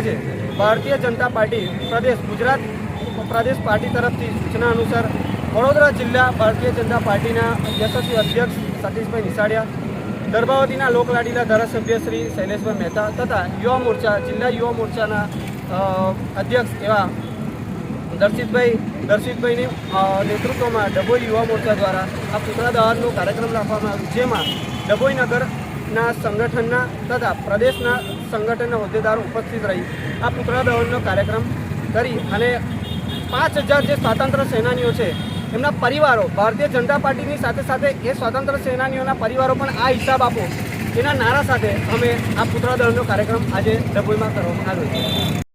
આજે ભારતીય જનતા પાર્ટી ગુજરાત પ્રદેશ પાર્ટી તરફથી સૂચના અનુસાર વડોદરા જિલ્લા ભારતીય જનતા પાર્ટીના યશસ્વી અધ્યક્ષ સતીશભાઈ નિસાડિયા, દર્ભાવતીના લોકલાડીલા ધારાસભ્ય શ્રી શૈલેષભાઈ મહેતા તથા યુવા મોરચા જિલ્લા યુવા મોરચાના અધ્યક્ષ એવા દર્શિતભાઈની નેતૃત્વમાં ડભોઈ યુવા મોરચા દ્વારા આ પુતળા દહનનો કાર્યક્રમ રાખવામાં આવ્યો, જેમાં ડભોઈ નગરના સંગઠનના તથા પ્રદેશના સંગઠનના હોદ્દેદારો ઉપસ્થિત રહી આ પુતળા દહનનો કાર્યક્રમ કરી અને 5000 જે સ્વાતંત્ર્ય સેનાનીઓ છે એમના પરિવારો ભારતીય જનતા પાર્ટીની સાથે સાથે એ સ્વાતંત્ર્ય સેનાનીઓના પરિવારો પણ આ હિસાબ આપો એના નારા સાથે અમે આ પુતળા દહનનો કાર્યક્રમ આજે ડભોઈમાં કરવામાં આવ્યો છે।